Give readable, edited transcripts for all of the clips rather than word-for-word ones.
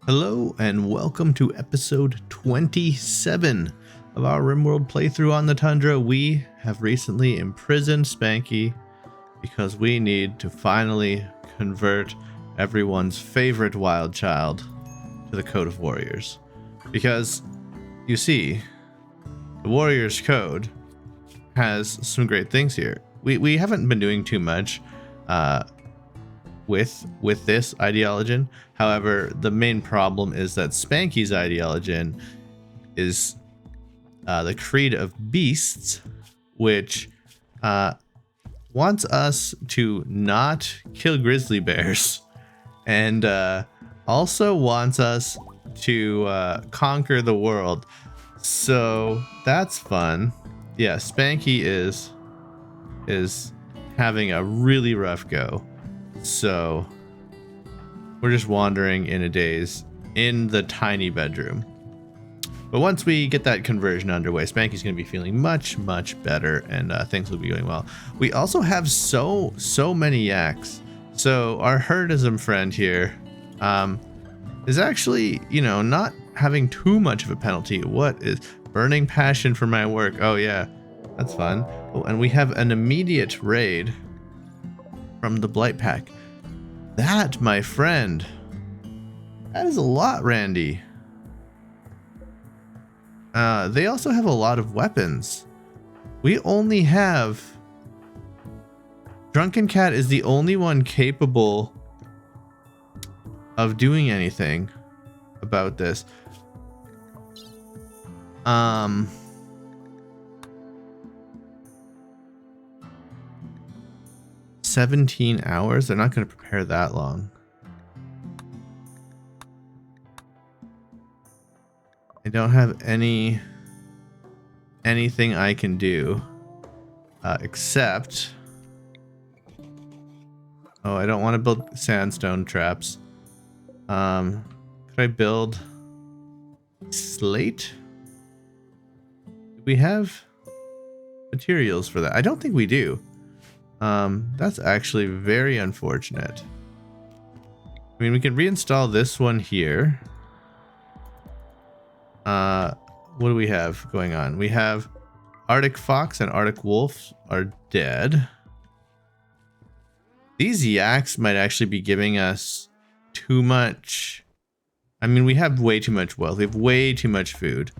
Hello and welcome to episode 27 of our Rimworld playthrough on the tundra. We have recently imprisoned Spanky because we need to finally convert everyone's favorite wild child to the Code of Warriors. Because, you see, the Warriors Code has some great things here. We haven't been doing too much with this ideology. However, the main problem is that Spanky's ideology is the Creed of Beasts, which wants us to not kill grizzly bears, and also wants us to conquer the world. So that's fun. Yeah, Spanky is having a really rough go. So we're just wandering in a daze in the tiny bedroom. But once we get that conversion underway, Spanky's going to be feeling much better, and things will be going well. We also have so many yaks. So our herdism friend here is actually, not having too much of a penalty. What is burning passion for my work? Oh yeah, that's fun. Oh, and we have an immediate raid from the Blight Pack. That, my friend, that is a lot, Randy. They also have a lot of weapons. We only have... Drunken Cat is the only one capable of doing anything about this. 17 hours? They're not going to prepare that long. I don't have anything I can do except... Oh, I don't want to build sandstone traps. Could I build slate? Do we have materials for that? I don't think we do. That's actually very unfortunate. I mean, we can reinstall this one here. What do we have going on? We have Arctic Fox and Arctic Wolf are dead. These yaks might actually be giving us too much. I mean, we have way too much wealth. We have way too much food.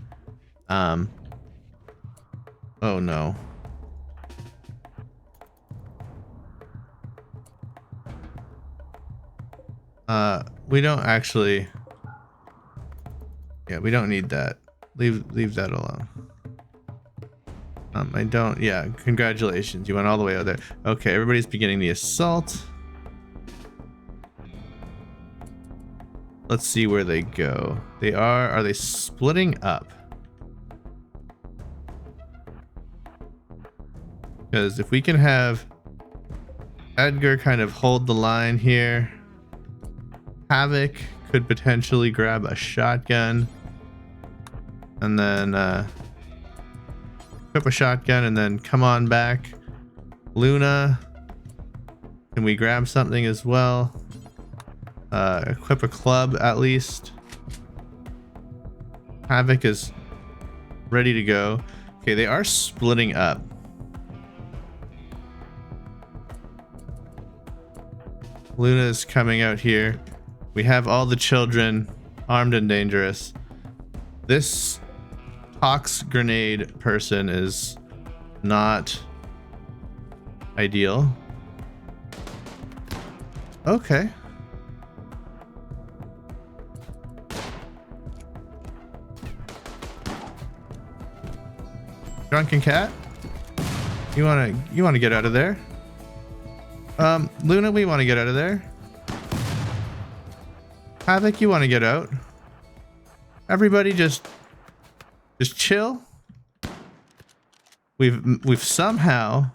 Oh no. We don't actually... Yeah, we don't need that. Leave that alone. I don't... Yeah, congratulations. You went all the way out there. Okay, everybody's beginning the assault. Let's see where they go. They are... Are they splitting up? Because if we can have Edgar kind of hold the line here... Havoc could potentially grab a shotgun and then equip a shotgun and then come on back. Luna, can we grab something as well? Equip a club at least. Havoc is ready to go. Okay, they are splitting up. Luna is coming out here. We have all the children armed and dangerous. This tox grenade person is not ideal. Okay. Drunken Cat? You wanna get out of there? Luna, we wanna get out of there. Havoc, you want to get out? Everybody just chill. We've somehow...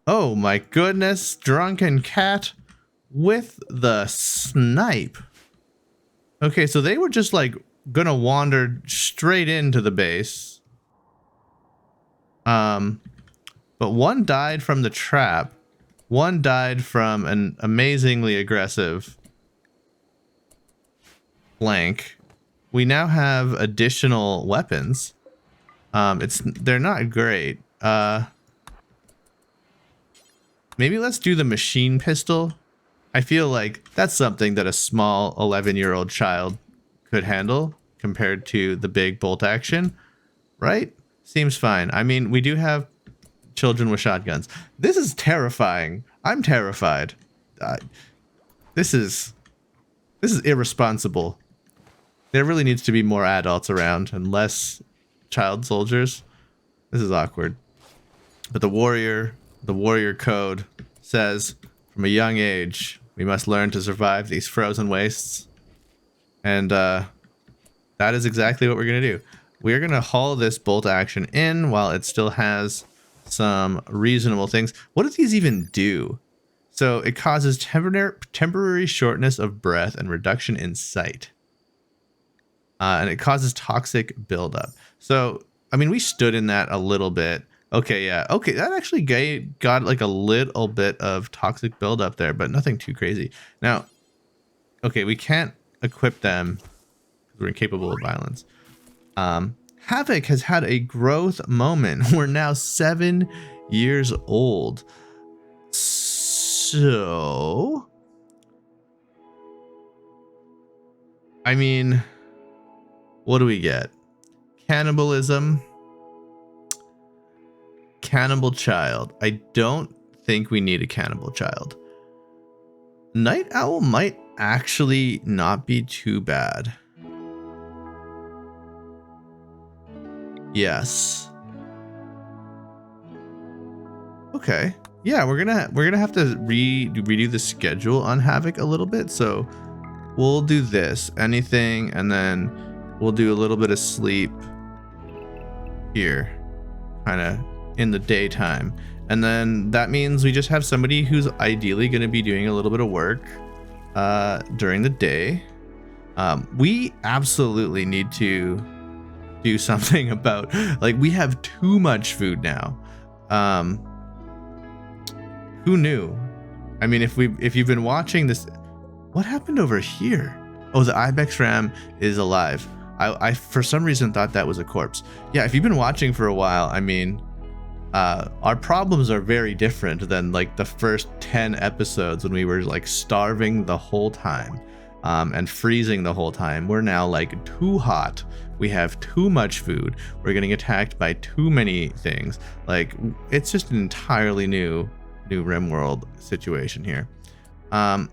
Oh my goodness, Drunken Cat with the snipe. Okay, so they were just like gonna wander straight into the base. But one died from the trap. One died from an amazingly aggressive blank. We now have additional weapons. They're not great. Maybe let's do the machine pistol. I feel like that's something that a small 11-year-old child could handle compared to the big bolt action, right? Seems fine. I mean, we do have children with shotguns. This is terrifying. I'm terrified. This is irresponsible. There really needs to be more adults around and less child soldiers. This is awkward. But the warrior code says, from a young age, we must learn to survive these frozen wastes. And that is exactly what we're going to do. We're going to haul this bolt action in while it still has some reasonable things. What do these even do? So it causes temporary shortness of breath and reduction in sight. And it causes toxic buildup. So, I mean, we stood in that a little bit. Okay, yeah. Okay, that actually got like a little bit of toxic buildup there, but nothing too crazy. Now, okay, we can't equip them because we're incapable of violence. Havoc has had a growth moment. We're now 7 years old. So, I mean, what do we get? Cannibalism. Cannibal child. I don't think we need a cannibal child. Night owl might actually not be too bad. Yes. Okay. Yeah, we're gonna have to redo the schedule on Havoc a little bit. So we'll do this, anything, and then we'll do a little bit of sleep here, kind of in the daytime. And then that means we just have somebody who's ideally going to be doing a little bit of work during the day. We absolutely need to do something about, like, we have too much food now. Who knew? I mean, if you've been watching this, what happened over here? Oh, the ibex ram is alive. I for some reason thought that was a corpse. Yeah, if you've been watching for a while, I mean, our problems are very different than like the first 10 episodes when we were like starving the whole time and freezing the whole time. We're now like too hot. We have too much food. We're getting attacked by too many things. Like, it's just an entirely new Rimworld situation here. I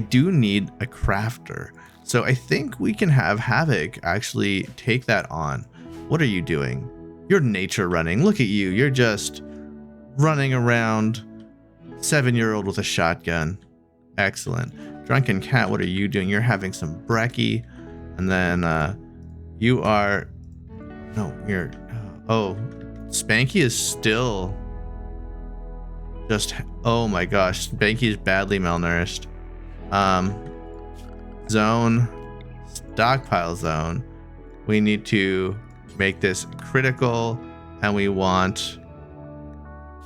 do need a crafter. So I think we can have Havoc actually take that on. What are you doing? You're nature running. Look at you. You're just running around. 7-year-old with a shotgun. Excellent. Drunken cat, what are you doing? You're having some brekkie. And then you are... No, you're... Oh, Spanky is still... Just... Oh my gosh. Spanky is badly malnourished. Zone. Stockpile zone. We need to make this critical, and we want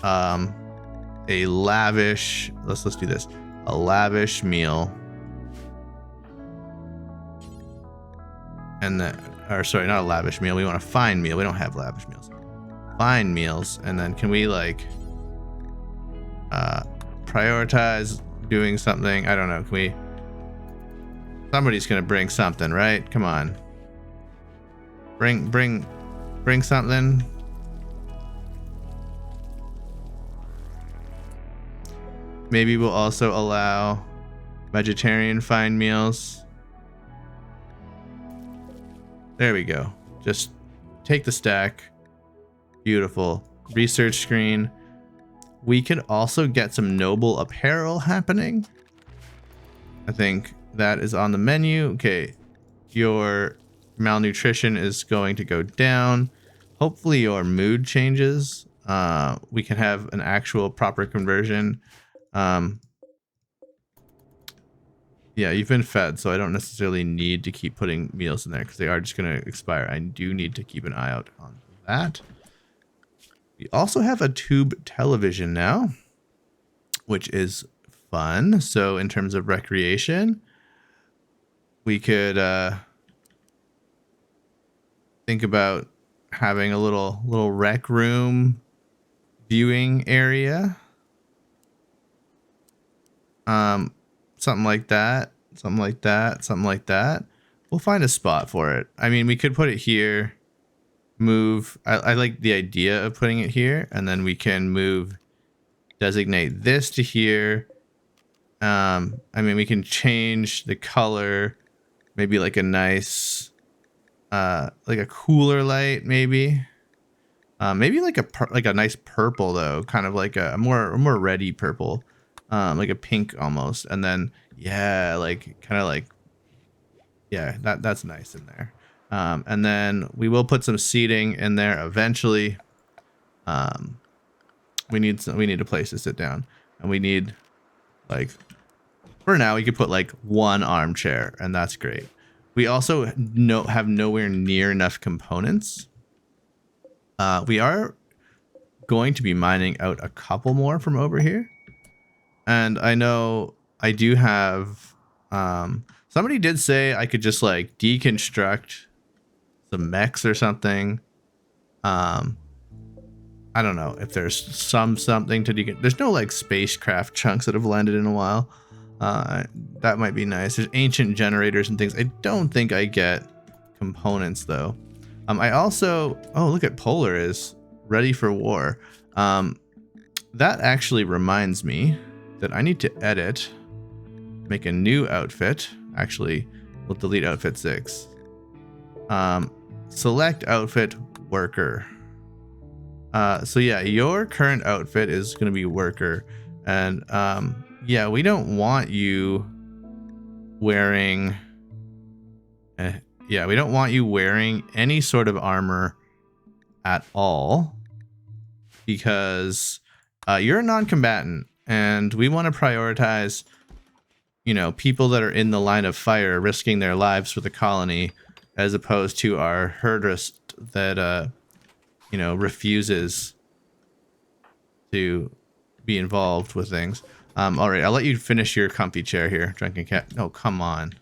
a lavish, let's do this, a lavish meal, and then, or sorry, not a lavish meal, we want a fine meal. We don't have lavish meals. Fine meals. And then can we like prioritize doing something? I don't know. Can we, somebody's gonna bring something, right? Come on. Bring something. Maybe we'll also allow vegetarian fine meals. There we go. Just take the stack. Beautiful. Research screen. We could also get some noble apparel happening. I think that is on the menu. Okay. Your malnutrition is going to go down. Hopefully your mood changes. We can have an actual proper conversion. Yeah, you've been fed, so I don't necessarily need to keep putting meals in there because they are just going to expire. I do need to keep an eye out on that. We also have a tube television now, which is fun. So in terms of recreation, we could think about having a little rec room viewing area. Something like that. Something like that. Something like that. We'll find a spot for it. I mean, we could put it here. Move. I like the idea of putting it here, and then we can designate this to here. I mean, we can change the color, maybe like a nice, like a cooler light, maybe. Maybe like a nice purple though, kind of like a more reddy purple, like a pink almost, and then yeah, like kind of like yeah, that's nice in there. And then we will put some seating in there eventually. We need a place to sit down, and we need like for now we could put like one armchair, and that's great. We also have nowhere near enough components. We are going to be mining out a couple more from over here, and I know I do have. Somebody did say I could just like deconstruct some mechs or something. I don't know if there's something to there's no like spacecraft chunks that have landed in a while. That might be nice. There's ancient generators and things. I don't think I get components though. I also, oh, look at Polar is ready for war. That actually reminds me that I need to edit, make a new outfit. Actually, we'll delete outfit 6. Select outfit worker. So yeah, your current outfit is going to be worker, and yeah, we don't want you wearing yeah, we don't want you wearing any sort of armor at all, because you're a non-combatant, and we want to prioritize, you know, people that are in the line of fire risking their lives for the colony, as opposed to our herdist that you know, refuses to be involved with things. All right, I'll let you finish your comfy chair here, drunken cat. No, come on.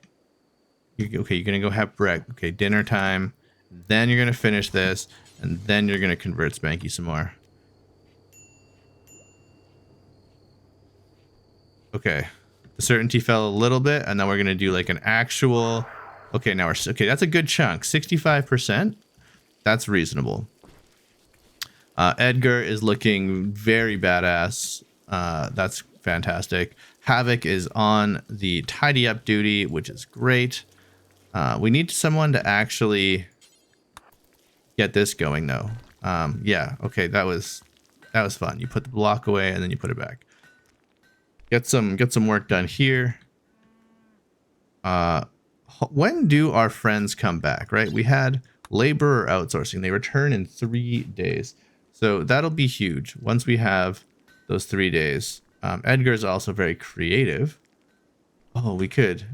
Okay, you're gonna go have breakfast. Okay, dinner time. Then you're gonna finish this, and then you're gonna convert Spanky some more. Okay, the certainty fell a little bit, and then we're gonna do like an actual. Okay, now we're okay. That's a good chunk, 65%. That's reasonable. Edgar is looking very badass. That's fantastic. Havoc is on the tidy up duty, which is great. We need someone to actually get this going though. Yeah, okay, that was fun. You put the block away and then you put it back. Get some work done here. When do our friends come back, right? We had laborer outsourcing. They return in 3 days. So that'll be huge once we have those 3 days. Edgar is also very creative. Oh, we could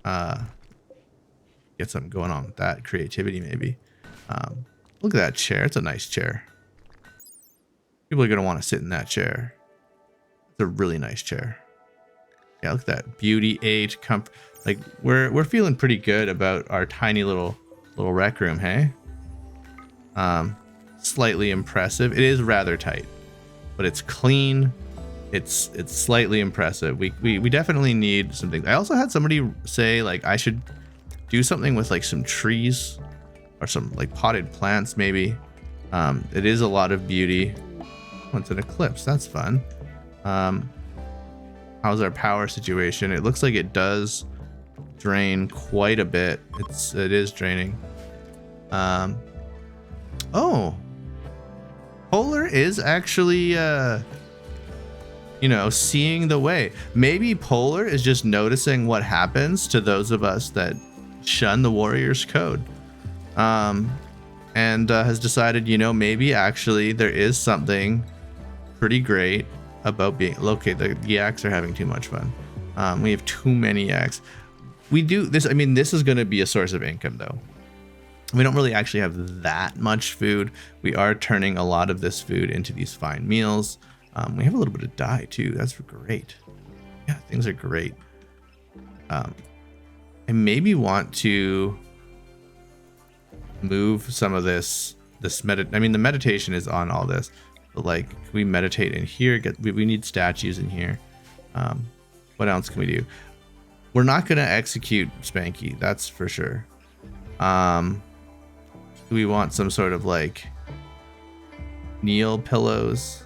get something going on with that creativity maybe. Look at that chair. It's a nice chair. People are going to want to sit in that chair. It's a really nice chair. Yeah, look at that. Beauty 8. Like we're feeling pretty good about our tiny little rec room, hey? Slightly impressive. It is rather tight, but it's clean. It's slightly impressive. We definitely need some things. I also had somebody say like I should do something with like some trees or some like potted plants maybe. It is a lot of beauty. Oh, it's an eclipse. That's fun. How's our power situation? It looks like it does drain quite a bit. It is draining. Oh, Polar is actually you know, seeing the way. Maybe Polar is just noticing what happens to those of us that shun the warrior's code, and has decided, you know, maybe actually there is something pretty great about being okay. The Yaks are having too much fun. We have too many Yaks. We do this. I mean, this is going to be a source of income though. We don't really actually have that much food. We are turning a lot of this food into these fine meals. We have a little bit of dye too. That's great. Yeah, things are great. I maybe want to move some of this I mean, the meditation is on all this, but like, can we meditate in here? We need statues in here. What else can we do? We're not gonna execute Spanky, that's for sure. We want some sort of like kneel pillows.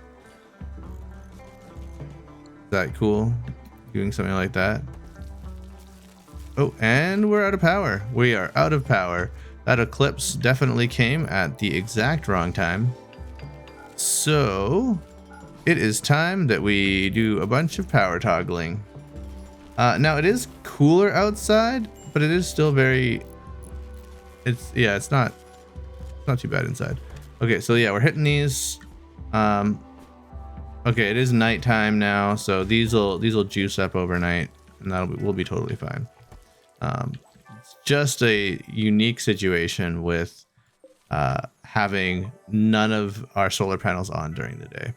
Is that cool? Doing something like that. Oh, and we're out of power. We are out of power. That eclipse definitely came at the exact wrong time. So it is time that we do a bunch of power toggling. Now it is cooler outside, but it is still it's not too bad inside. Okay, so yeah, we're hitting these. Okay, it is nighttime now, so these will juice up overnight, and we'll be totally fine. It's just a unique situation with having none of our solar panels on during the day.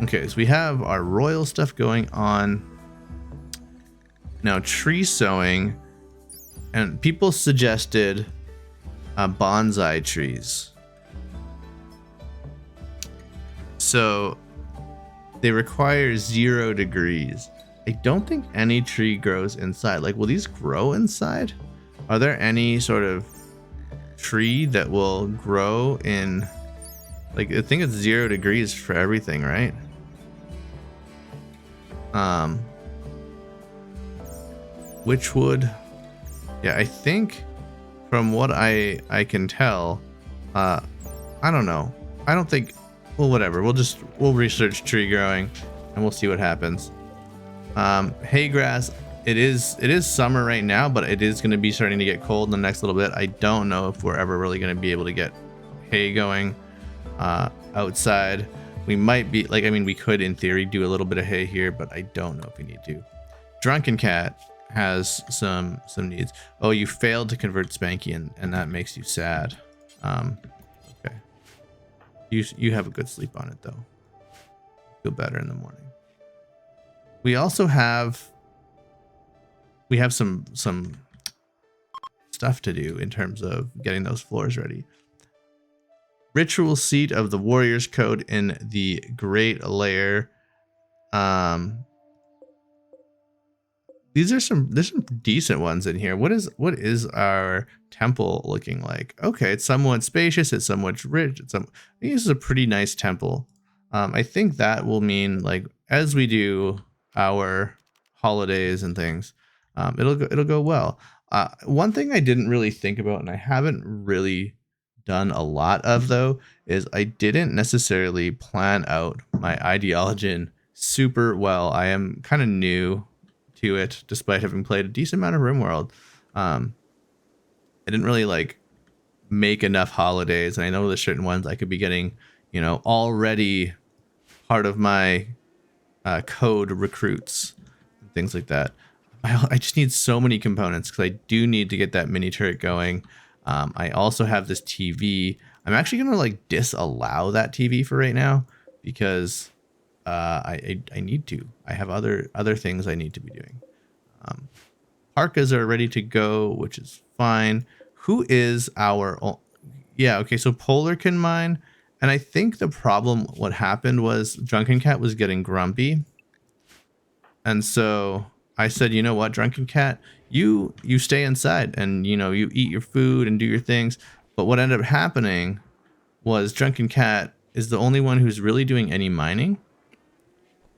Okay, so we have our royal stuff going on. Now, tree sowing, and people suggested bonsai trees. So they require 0 degrees. I don't think any tree grows inside. Like, will these grow inside? Are there any sort of tree that will grow in, like, I think it's 0 degrees for everything, right? Which would, yeah, I think from what I can tell, I don't know. I don't think, well, whatever. We'll research tree growing and we'll see what happens. Hay grass, it is summer right now, but it is going to be starting to get cold in the next little bit. I don't know if we're ever really going to be able to get hay going outside. We might be, like, I mean, we could in theory do a little bit of hay here, but I don't know if we need to. Drunken Cat has some needs. Oh, you failed to convert Spanky, and that makes you sad. Okay. You have a good sleep on it though. Feel better in the morning. We also have some stuff to do in terms of getting those floors ready. Ritual seat of the Warriors Code in the Great Lair. There's some decent ones in here. What is our temple looking like? Okay, it's somewhat spacious, it's somewhat rich, I think this is a pretty nice temple. I think that will mean, like, as we do our holidays and things, it'll go well. One thing I didn't really think about, and I haven't really done a lot of though, is I didn't necessarily plan out my ideology super well. I am kind of new to it, despite having played a decent amount of Rimworld. I didn't really like make enough holidays, and I know there's certain ones I could be getting, you know, already part of my code recruits and things like that. I just need so many components because I do need to get that mini turret going. I also have this TV. I'm actually gonna like disallow that TV for right now because I need to. I have other things I need to be doing. Parkas are ready to go, which is fine. Who is our? Yeah, okay. So Polar can mine, and I think the problem, what happened was Drunken Cat was getting grumpy, and so I said, you know what, Drunken Cat, you stay inside and, you know, you eat your food and do your things. But what ended up happening was Drunken Cat is the only one who's really doing any mining.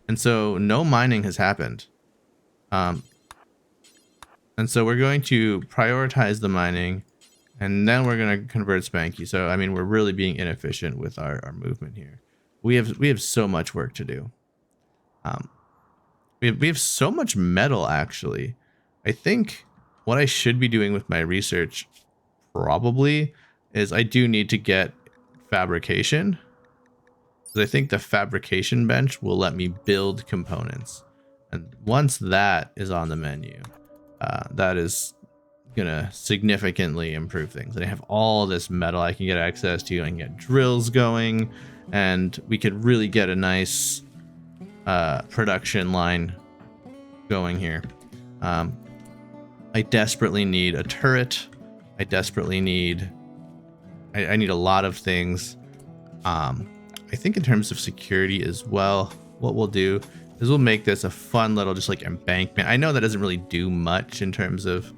And so no mining has happened. And so we're going to prioritize the mining, and then we're going to convert Spanky. So, I mean, we're really being inefficient with our movement here. We have so much work to do. We have so much metal, actually. I think what I should be doing with my research probably is I do need to get fabrication. Because I think the fabrication bench will let me build components. And once that is on the menu, that is gonna significantly improve things. And I have all this metal I can get access to. I can get drills going, and we could really get a nice production line going here. I desperately need a turret. I desperately need... I need a lot of things. I think in terms of security as well, what we'll do is we'll make this a fun little just like embankment. I know that doesn't really do much in terms of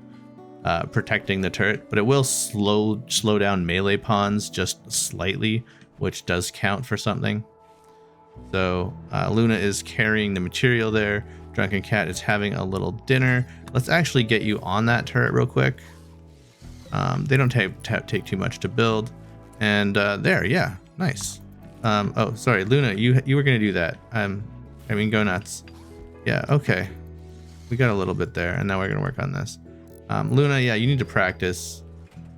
protecting the turret, but it will slow down melee pawns just slightly, which does count for something. So Luna is carrying the material there. Drunken Cat is having a little dinner. Let's actually get you on that turret real quick. They don't take too much to build. And there, yeah, nice. Oh, sorry, Luna, you were gonna do that. I mean, go nuts. Yeah, okay. We got a little bit there, and now we're gonna work on this. Luna, yeah, you need to practice.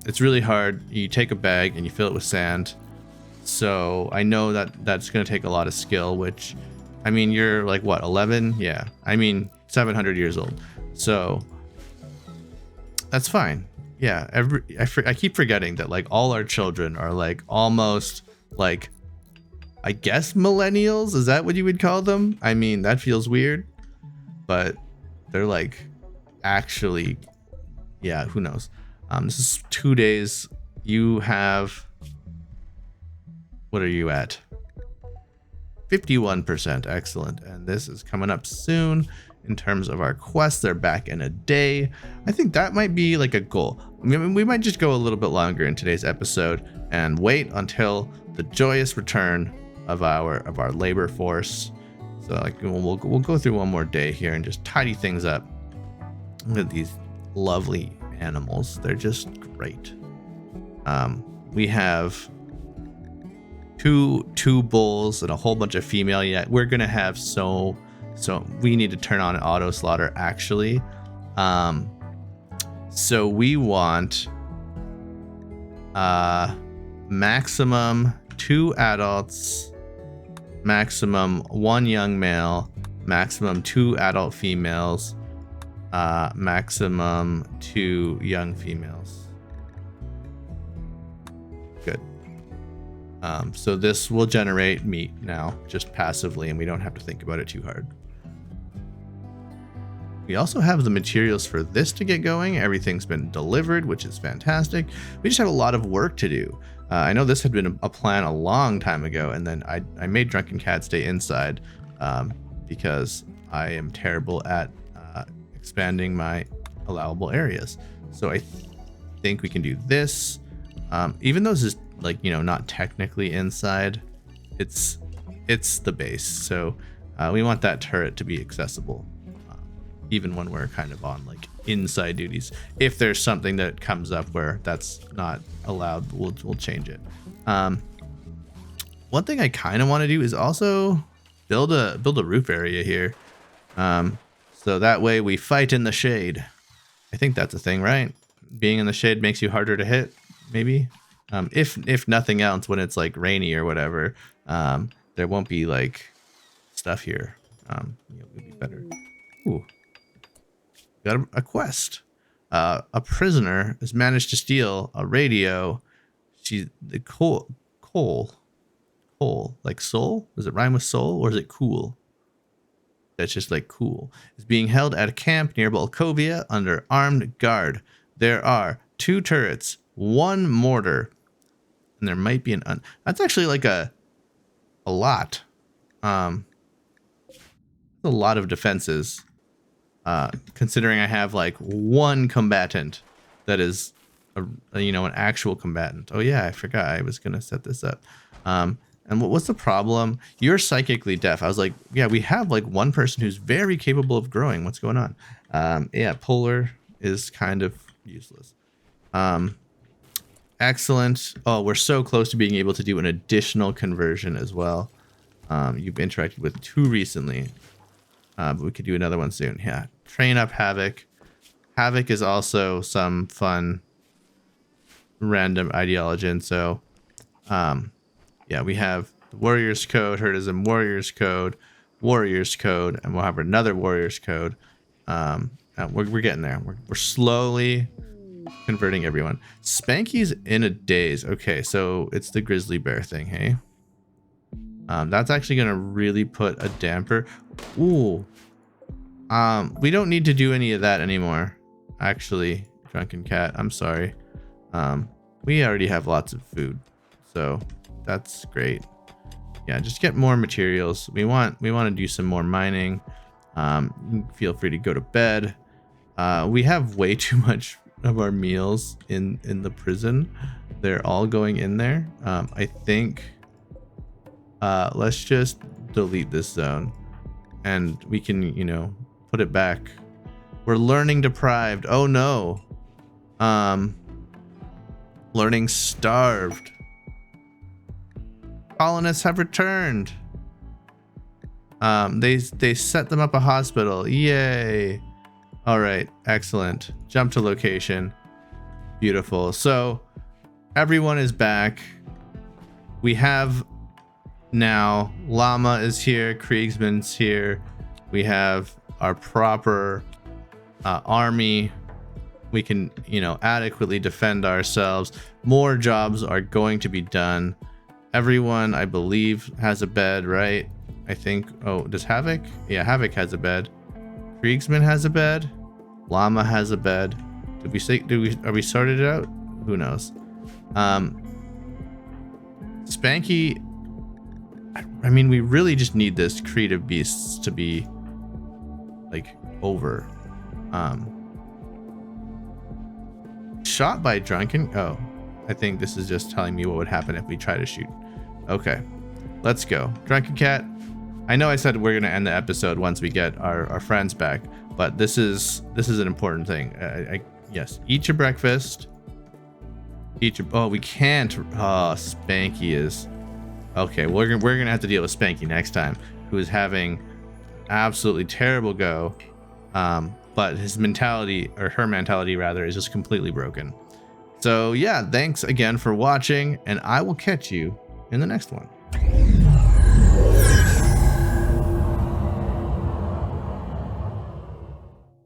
It's really hard. You take a bag and you fill it with sand. So I know that that's gonna take a lot of skill, which, I mean, you're like, what, 11? Yeah, I mean, 700 years old. So that's fine. Yeah, I keep forgetting that like all our children are like almost like, I guess millennials. Is that what you would call them? I mean, that feels weird, but they're like actually, yeah, who knows? This is 2 days. You have, what are you at? 51%. Excellent. And this is coming up soon. In terms of our quests, they're back in a day. I think that might be like a goal. I mean, we might just go a little bit longer in today's episode and wait until the joyous return of our labor force. So like we'll go through one more day here and just tidy things up. Look at these lovely animals. They're just great. We have two bulls and a whole bunch of female. Yeah, we're gonna have so we need to turn on auto slaughter actually. So we want maximum 2 adults, maximum 1 young male, maximum 2 adult females, maximum 2 young females. Good. So this will generate meat now just passively, and we don't have to think about it too hard. We also have the materials for this to get going. Everything's been delivered, which is fantastic. We just have a lot of work to do. I know this had been a plan a long time ago, and then I made Drunken Cat stay inside because I am terrible at expanding my allowable areas. So I think we can do this. Even though this is like, you know, not technically inside, it's the base. So we want that turret to be accessible. Even when we're kind of on like inside duties. If there's something that comes up where that's not allowed, we'll change it. One thing I kind of want to do is also build a roof area here. So that way we fight in the shade. I think that's a thing, right? Being in the shade makes you harder to hit, maybe. If nothing else, when it's like rainy or whatever, there won't be like stuff here. It would be better. Ooh. Got a quest. A prisoner has managed to steal a radio. The coal, like soul? Does it rhyme with soul, or is it cool? That's just like cool. Is being held at a camp near Balkovia under armed guard. There are 2 turrets, 1 mortar, and there might be that's actually like a lot. A lot of defenses. Considering I have like 1 combatant that is an actual combatant. Oh yeah, I forgot I was gonna set this up. And what's the problem? You're psychically deaf. I was like, yeah, we have like 1 person who's very capable of growing. What's going on? Yeah, polar is kind of useless. Excellent. Oh, we're so close to being able to do an additional conversion as well. You've interacted with 2 recently. But we could do another one soon. Yeah. Train up Havoc. Havoc is also some fun random ideology. So, yeah, we have the Warriors Code, Herdism Warriors Code, and we'll have another Warriors Code. We're getting there. We're slowly converting everyone. Spanky's in a daze. Okay, so it's the grizzly bear thing, hey? That's actually gonna really put a damper. Ooh. We don't need to do any of that anymore. actually, Drunken Cat, I'm sorry. We already have lots of food, so that's great. Yeah, just get more materials. We want to do some more mining. Feel free to go to bed. We have way too much of our meals in the prison. They're all going in there. I think let's just delete this zone and we can, you know, put it back. We're learning deprived. Oh no. Learning starved. Colonists have returned. They set them up a hospital. Yay. All right, excellent. Jump to location. Beautiful. So everyone is back. We have now Llama is here, Kriegsman's here. We have our proper army. We can, you know, adequately defend ourselves. More jobs are going to be done. Everyone, I believe, has a bed, right? I think. Oh, does Havoc? Yeah, Havoc has a bed. Kriegsman has a bed. Llama has a bed. Did we say? Are we sorted it out? Who knows? Spanky. I mean, we really just need this creative beasts to be like over. Shot by Drunken. Oh, I think this is just telling me what would happen if we try to shoot. Okay, let's go. Drunken Cat. I know I said we're gonna end the episode once we get our friends back, but this is an important thing. Yes, eat your breakfast. Eat your. Oh, we can't. Oh, Spanky is. Okay, we're gonna have to deal with Spanky next time, who is having absolutely terrible go. But his mentality, or her mentality rather, is just completely broken. So yeah, thanks again for watching, and I will catch you in the next one.